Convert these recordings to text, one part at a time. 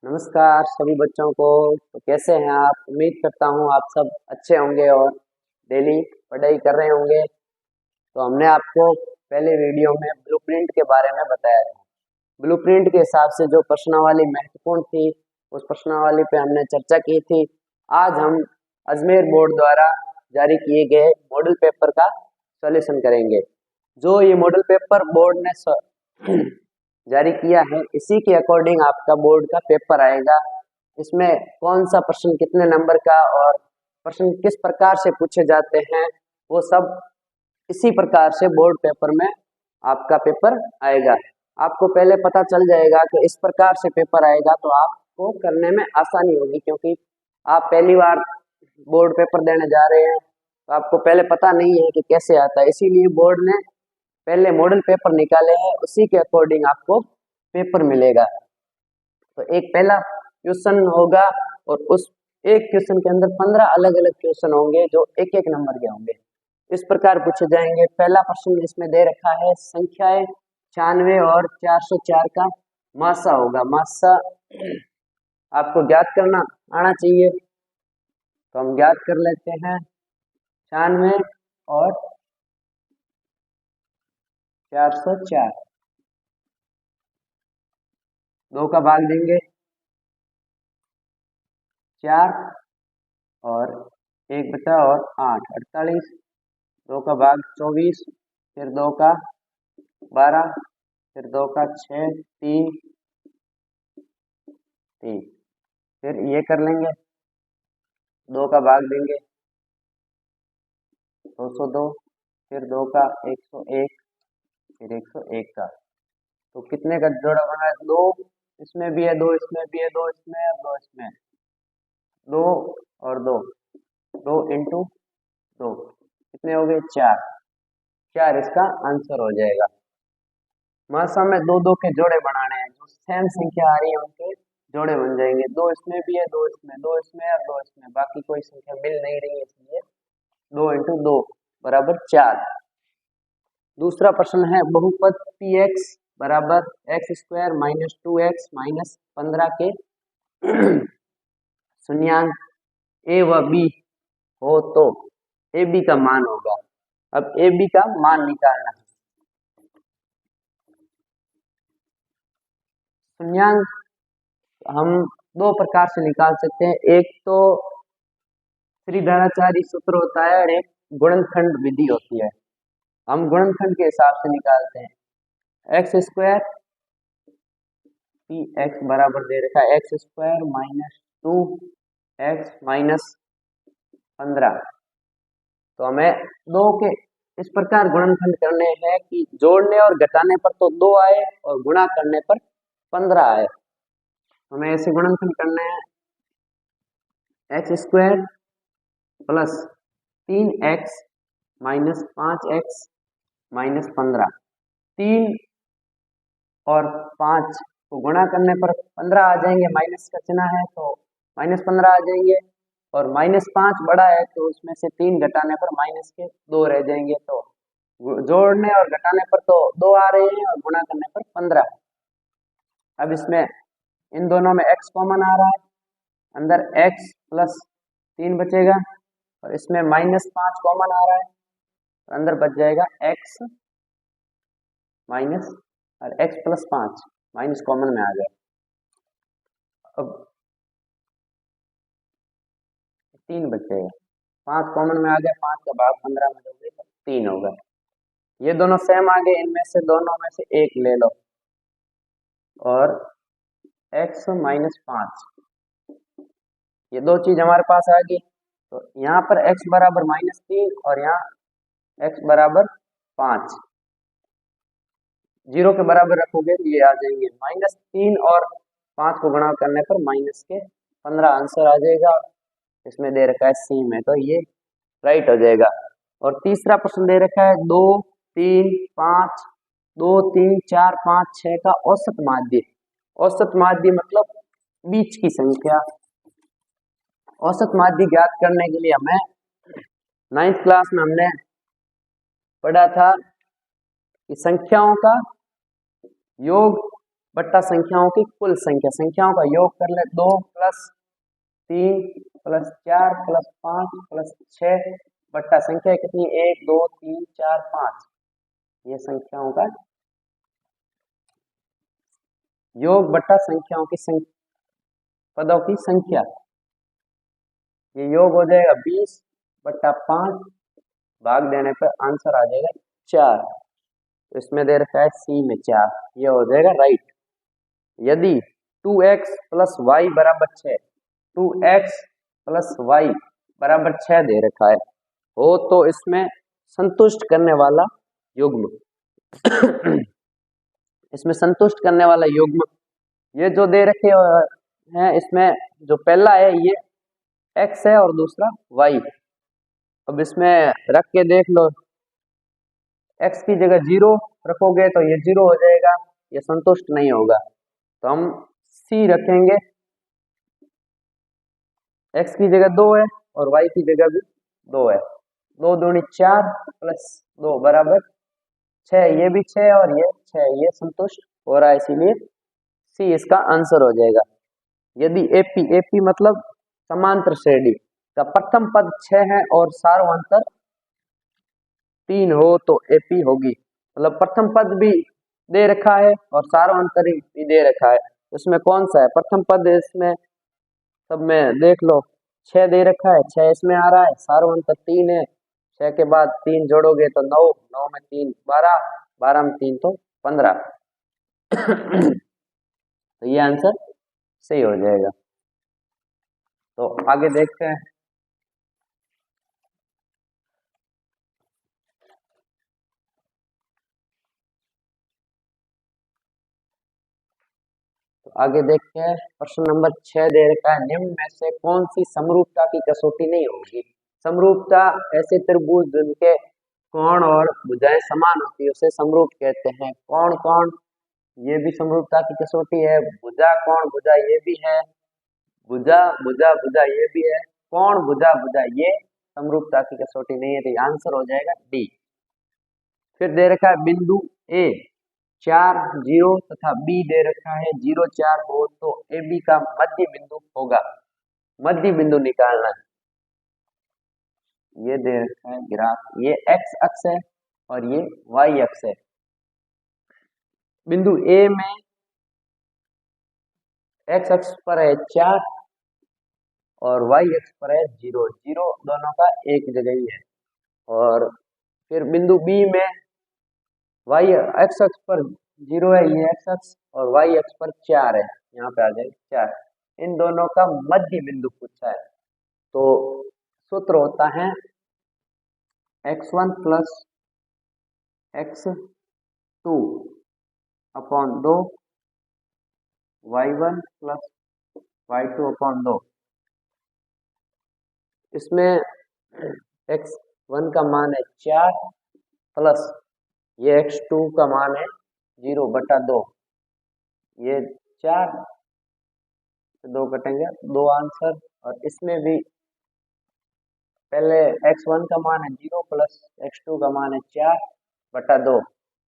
नमस्कार सभी बच्चों को। तो कैसे हैं आप? उम्मीद करता हूँ आप सब अच्छे होंगे और डेली पढ़ाई कर रहे होंगे। तो हमने आपको पहले वीडियो में ब्लूप्रिंट के बारे में बताया था। ब्लूप्रिंट के हिसाब से जो प्रश्नावली महत्वपूर्ण थी उस प्रश्नावली पे हमने चर्चा की थी। आज हम अजमेर बोर्ड द्वारा जारी किए गए मॉडल पेपर का सॉल्यूशन करेंगे। जो ये मॉडल पेपर बोर्ड ने जारी किया है इसी के अकॉर्डिंग आपका बोर्ड का पेपर आएगा। इसमें कौन सा प्रश्न कितने नंबर का और प्रश्न किस प्रकार से पूछे जाते हैं वो सब इसी प्रकार से बोर्ड पेपर में आपका पेपर आएगा। आपको पहले पता चल जाएगा कि इस प्रकार से पेपर आएगा तो आपको करने में आसानी होगी, क्योंकि आप पहली बार बोर्ड पेपर देने जा रहे हैं तो आपको पहले पता नहीं है कि कैसे आता है। इसीलिए बोर्ड ने पहले मॉडल पेपर निकाले हैं, उसी के अकॉर्डिंग आपको पेपर मिलेगा। तो एक पहला क्वेश्चन होगा और उस एक क्वेश्चन के अंदर 15 अलग अलग क्वेश्चन होंगे जो एक एक नंबर के होंगे। इस प्रकार पूछे जाएंगे। पहला प्रश्न इसमें दे रखा है संख्याएं 96 और 404 का मासा होगा। मासा आपको ज्ञात करना आना चाहिए, तो हम ज्ञात कर लेते हैं। 96 और 404 दो का भाग देंगे 4 और एक बचा और 8 48, दो का भाग 24, फिर दो का 12, फिर दो का 6, 3 3, फिर ये कर लेंगे, दो का भाग देंगे 202, फिर दो का 101, फिर 101 का। तो कितने का जोड़ा बना है? दो इसमें भी है, दो इसमें भी है, दो इसमें है, दो इसमें है। दो और दो, दो इंटू दो कितने हो गए? 4। 4 इसका आंसर हो जाएगा। मासा में दो दो के जोड़े बनाने हैं, जो सेम संख्या आ रही है उनके जोड़े बन जाएंगे। दो इसमें भी है, दो इसमें, दो इसमें और दो इसमें, बाकी कोई संख्या मिल नहीं रही है, इसलिए दो इंटू दो बराबर 4। दूसरा प्रश्न है बहुपद पी एक्स बराबर x square minus 2x minus 15 के शून्यांक ए व बी हो तो ए बी का मान होगा। अब ए बी का मान निकालना है। शून्यांक हम दो प्रकार से निकाल सकते हैं। एक तो त्रिधाराचारी सूत्र होता है और एक गुणनखंड विधि होती है। हम गुणनखंड के हिसाब से निकालते हैं। एक्स स्क्वायर पी एक्स बराबर दे रखा है x square minus 2x minus 15। तो हमें दो के इस प्रकार गुणनखंड करने हैं कि जोड़ने और घटाने पर तो 2 आए और गुणा करने पर 15 आए। हमें ऐसे गुणनखंड करने हैं। X square plus 3x minus 5x minus 15, 3 और 5 को गुणा करने पर 15 आ जाएंगे। माइनस का चिन्ह है तो माइनस 15 आ जाएंगे, और माइनस 5 बड़ा है तो उसमें से 3 घटाने पर माइनस के 2 रह जाएंगे। तो जोड़ने और घटाने पर तो 2 आ रहे हैं और गुणा करने पर 15। अब इसमें इन दोनों में x कॉमन आ रहा है, अंदर x प्लस 3 बचेगा, और इसमें माइनस 5 कॉमन आ रहा है, अंदर बच जाएगा x माइनस और x प्लस 5 माइनस कॉमन में आ गया। अब 3 बचेगा, 5 कॉमन में आ गया, 5 का भाग 15 में दोगे तो 3 होगा। ये दोनों सेम आ गए, इनमें से दोनों में से एक ले लो, और x माइनस 5, ये दो चीज हमारे पास आ गई। तो यहाँ पर x बराबर माइनस 3 और यहाँ x बराबर 5 जीरो के बराबर रखोगे तो ये आ जाएंगे। माइनस 3 और 5 को गुणा करने पर माइनस के 15 आंसर आ जाएगा। इसमें दे रखा है सी में, तो ये राइट हो जाएगा। और तीसरा प्रश्न दे रखा है 2 3 5 2 3 4 5 6 का औसत माध्य। औसत माध्य मतलब बीच की संख्या। औसत माध्य ज्ञात करने के लिए हमें 9th क्लास में हमने पढ़ा था कि संख्याओं का योग बट्टा संख्याओं की कुल संख्या, संख्याओं का योग कर ले 2 प्लस 3 प्लस 4 प्लस 5 प्लस 6 बट्टा संख्या कितनी 1 2 3 4 5, ये संख्याओं का योग बट्टा संख्याओं की पदों की संख्या, ये योग हो जाएगा 20 बट्टा 5, भाग देने पर आंसर आ जाएगा 4। इसमें दे रखा है सी में 4, ये हो जाएगा राइट। यदि 2x प्लस वाई बराबर 6, 2x प्लस वाई बराबर 6 दे रखा है हो तो इसमें संतुष्ट करने वाला युग्म इसमें संतुष्ट करने वाला युग्म ये जो दे रखे हैं, इसमें जो पहला है ये x है और दूसरा y। अब इसमें रख के देख लो, x की जगह 0 रखोगे तो ये 0 हो जाएगा, ये संतुष्ट नहीं होगा, तो हम c रखेंगे। x की जगह 2 है और y की जगह भी 2 है, 2 दूनी 4 प्लस 2 बराबर 6, ये भी 6 और ये 6, ये संतुष्ट हो रहा है, इसीलिए सी इसका आंसर हो जाएगा। यदि एपी मतलब समांतर श्रेणी का प्रथम पद 6 है और सार्वंतर 3 हो तो एपी होगी, मतलब प्रथम पद भी दे रखा है और सार्वंतरी भी दे रखा है, उसमें कौन सा है प्रथम पद? इसमें सब में देख लो 6 दे रखा है, 6 इसमें आ रहा है, सार्वंतर 3 है, 6 के बाद 3 जोड़ोगे तो 9, 9 में 3 12, 12 में 3 तो 15 तो ये आंसर सही हो जाएगा। तो आगे देखते हैं। तो आगे देखते हैं, प्रश्न नंबर 6 दे रखा है, निम्न में से कौन सी समरूपता की कसौटी नहीं होगी? समरूपता ऐसे त्रिभुज जिनके कोण और भुजाएं समान होती है उसे समरूप कहते हैं। कोण कोण ये भी समरूपता की कसौटी है, भुजा कोण भुजा ये भी है, भुजा भुजा भुजा ये भी है, कोण भुजा भुजा ये समरूपता की कसौटी नहीं है, तो आंसर हो जाएगा डी। फिर दे रखा है बिंदु ए 4 0 तथा बी दे रखा है 0 4 हो तो ए बी का मध्य बिंदु होगा, मध्य बिंदु निकालना है। ये दे रखा है ग्राफ, ये एक्स अक्ष है और ये वाई अक्ष है। बिंदु ए में एक्स अक्ष पर है 4 और वाई अक्ष पर है 0, 0 दोनों का एक जगह ही है। और फिर बिंदु बी में वाई एक्स अक्ष पर 0 है, ये एक्स अक्ष, और वाई अक्ष पर 4 है, यहाँ पे आ जाएगा 4। इन दोनों का मध्य बिंदु पूछा है, तो सूत्र होता है x1 plus x2 upon 2, y1 plus y2 upon 2। इसमें x1 का मान है 4 प्लस ये x2 का मान है 0/2, ये 4 से 2 कटेंगे 2 आंसर। और इसमें भी पहले x1 का मान है 0 प्लस x2 का मान है 4/2,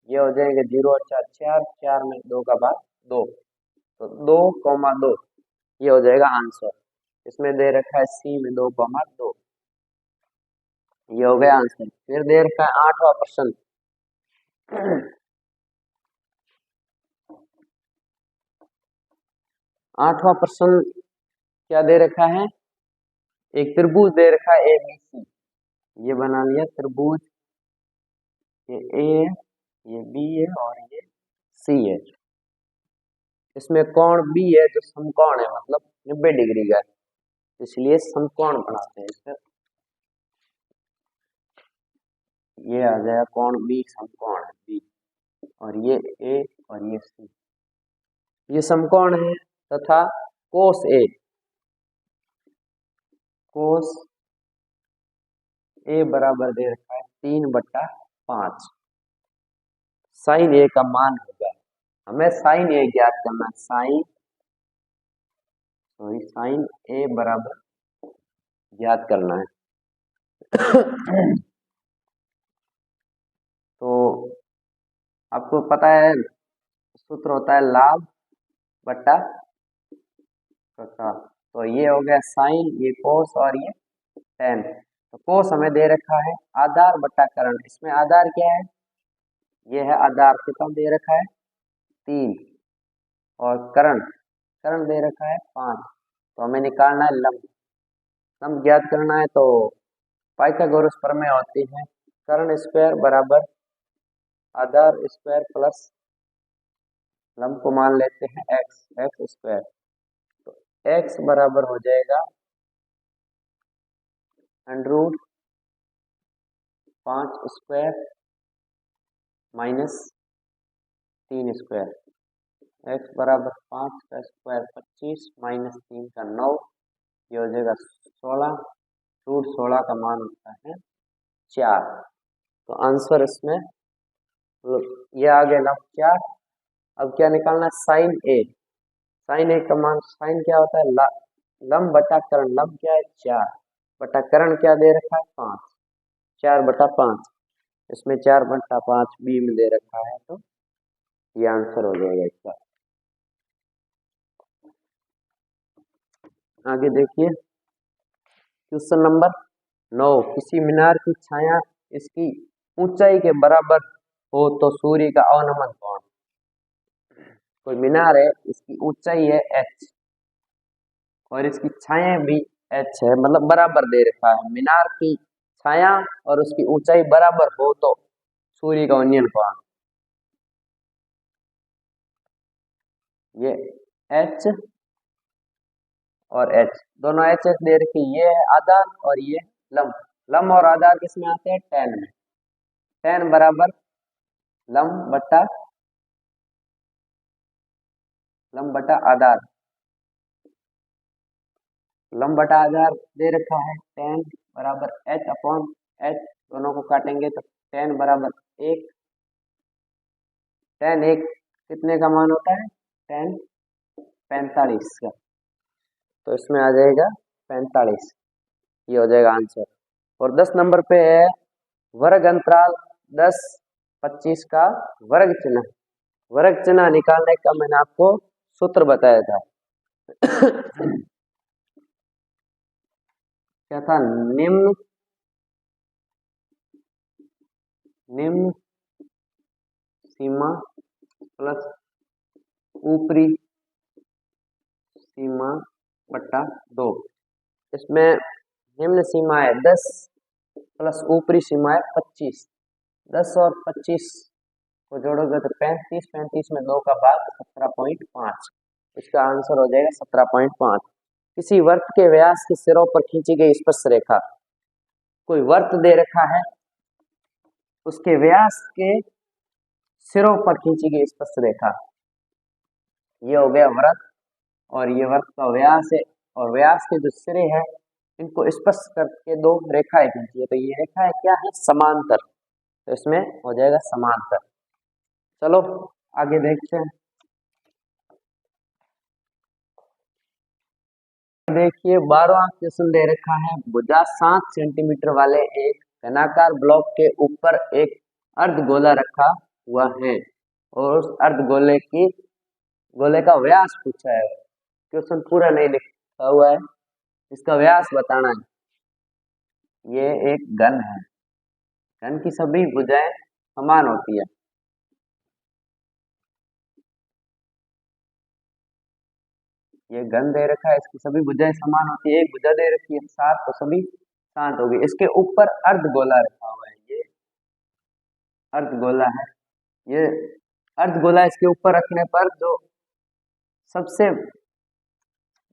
ये हो जाएंगे 0 और 4 4, 4 में 2 का भाग 2, तो 2,2 ये हो जाएगा आंसर। इसमें दे रखा है सी में 2,2, ये हो गया आंसर। फिर दे रखा है 8वां प्रश्न। 8वां प्रश्न क्या दे रखा है? एक त्रिभुज दे रखा है एबीसी, ये बना लिया त्रिभुज, ये ए है, ये बी है और ये सी है। इसमें कोण बी है जो समकोण है, मतलब 90 डिग्री का, इसलिए समकोण बनाते हैं इसमें। ये आ जाएगा कोण बी समकोण है बी, और ये ए और ये सी, ये समकोण है। तथा कोस ए, कोस ए बराबर दे रखा है 3/5, साइन ए का मान होगा, हमें साइन ए ज्ञात करना है, साइन ए बराबर ज्ञात करना है। तो आपको पता है सूत्र होता है लाभ बट्टा तो ये हो गया साइन, ये कोस और ये टेन। तो कोस हमें दे रखा है आधार बट्टा करण। इसमें आधार क्या है, ये है आधार, कितना दे रखा है 3, और करण करण दे रखा है 5। तो हमें निकालना है लंब। लंब ज्ञात करना है तो पाइथागोरस प्रमेय होती है, करण स्क्वायर बराबर आधार स्क्वायर प्लस लंब को मान लेते हैं एक्स, एक्स स्क्वायर। तो एक्स बराबर हो जाएगा under 5 square minus 3 square. X बराबर 5 का स्क्वायर 25 माइनस 3 का 9, ये हो जाएगा 16। रूट 16 का मान होता है 4। तो आंसर इसमें ये आ गया लंब 4। अब क्या निकालना है, साइन ए। साइन ए का मान, साइन क्या होता है लंब बटा करण। लंब क्या है 4 बटा करण क्या दे रखा है 5, 4 बटा 5। इसमें 4 बटा 5 बी में दे रखा है, तो ये आंसर हो जाएगा इसका। आगे देखिए क्वेश्चन नंबर 9। किसी मीनार की छाया इसकी ऊंचाई के बराबर हो तो सूर्य का अवनमन कोण। कोई मीनार है, इसकी ऊंचाई है h और इसकी छाया भी h है, मतलब बराबर दे रखा है। मीनार की छाया और उसकी ऊंचाई बराबर हो तो सूर्य का अवनमन कोण। ये h और h दोनों h दे रखी, ये है आधार और ये लंब। लंब और आधार किसमें आते हैं, tan में। tan बराबर लंब बटा आधार। लंब बटा आधार दे रखा है, tan बराबर h अपॉन h, दोनों को काटेंगे तो tan बराबर 1। tan 1 कितने का मान होता है, tan 45 का। तो इसमें आ जाएगा 45, ये हो जाएगा आंसर। और 10 नंबर पे है वर्ग अंतराल 10, 25 का वर्ग चिन्ह। वर्ग चिन्ह निकालने का मैंने आपको सूत्र बताया था। क्या था, निम्न सीमा प्लस ऊपरी सीमा बट्टा 2। इसमें निम्न सीमा है 10 प्लस ऊपरी सीमा है 25। 10 और 25 को जोड़ोगे तो 35, 35 में 2 का भाग 17.5। इसका आंसर हो जाएगा 17.5। किसी वर्त के व्यास के सिरों पर खींची गई स्पर्श रेखा। कोई वर्त दे रखा है, उसके व्यास के सिरों पर खींची गई स्पर्श रेखा, ये हो गया वृत्त, और ये वृत्त का व्यास है, और व्यास के जो सिरे हैं इनको स्पर्श करके 2 रेखाएं खींची है। तो ये रेखा है क्या है, समांतर। तो इसमें हो जाएगा समांतर। चलो आगे देखते हैं। देखिए 12वां क्वेश्चन दे रखा है, भुजा 7 सेंटीमीटर वाले एक घनाकार ब्लॉक के ऊपर एक अर्धगोला रखा हुआ है और उस गोले का व्यास पूछा है। क्वेश्चन पूरा नहीं लिखा हुआ है, इसका व्यास बताना है। ये एक घन है, घन की सभी भुजाएं समान होती है। ये घन दे रखा है, इसकी सभी भुजाएं समान होती है। एक भुजा दे रखी है 7, तो सभी 7 होगी। इसके ऊपर अर्धगोला रखा हुआ है, ये अर्धगोला है। ये अर्धगोला इसके ऊपर रखने पर जो सबसे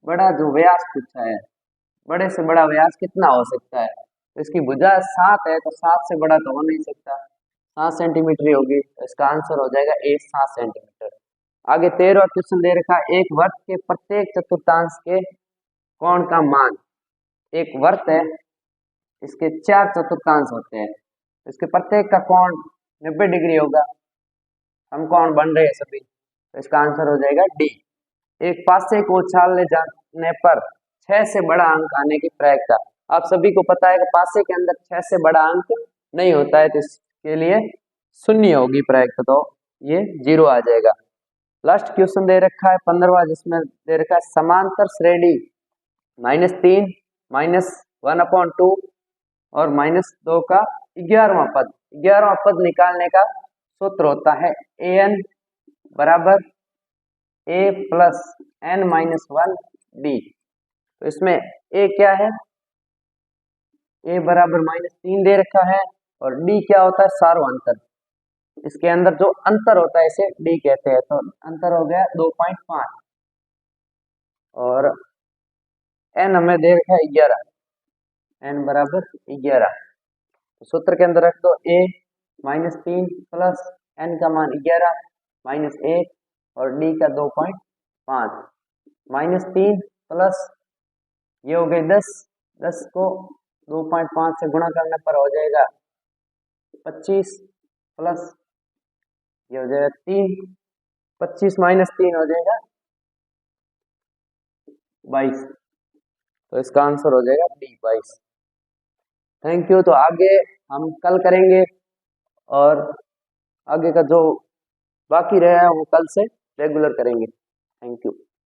बड़ा जो व्यास पूछा है, बड़े से बड़ा व्यास कितना हो सकता है। तो इसकी भुजा 7 है, तो 7 से बड़ा तो हो नहीं सकता, 7 सेंटीमीटर ही होगी। तो इसका आंसर हो जाएगा 7 सेंटीमीटर। आगे 13वां क्वेश्चन दे रखा है, एक वर्त के प्रत्येक चतुर्थांश के कोण का मान। एक वर्त है, इसके 4 चतुर्थांश होते हैं, इसके प्रत्येक का कोण 90 डिग्री होगा। समकोण बन रहे हैं सभी, तो इसका आंसर हो जाएगा डी। एक पासे को उछालने जाने पर 6 से बड़ा अंक आने की प्रायिकता। आप सभी को पता है कि पासे के अंदर 6 से बड़ा अंक नहीं होता है, तो इसके लिए शून्य होगी प्रायिकता, तो ये 0 आ जाएगा। लास्ट क्वेश्चन दे रखा है 15वां, जिसमें दे रखा है समांतर श्रेणी -3 -1/2 और -2 का 11वां पद। 11वां पद निकालने का सूत्र होता है an बराबर a प्लस n-1 d। तो इसमें a क्या है, a बराबर -3 दे रखा है, और d क्या होता है, सार्वअंतर। इसके अंदर जो अंतर होता है इसे d कहते हैं। तो अंतर हो गया 2.5, और n हमें दे रखा है 11, n बराबर 11। तो सूत्र के अंदर रख दो a -3 प्लस n का मान 11 -1 और d का 2.5। -3 प्लस ये हो गई 10, 10 को 2.5 से गुणा करने पर हो जाएगा 25, प्लस ये हो जाएगा 3, 25 -3 हो जाएगा 22। तो इसका आंसर हो जाएगा डी 22। Thank you. तो आगे हम कल करेंगे, और आगे का जो बाकी रहा है वो कल से रेगुलर करेंगे। Thank you.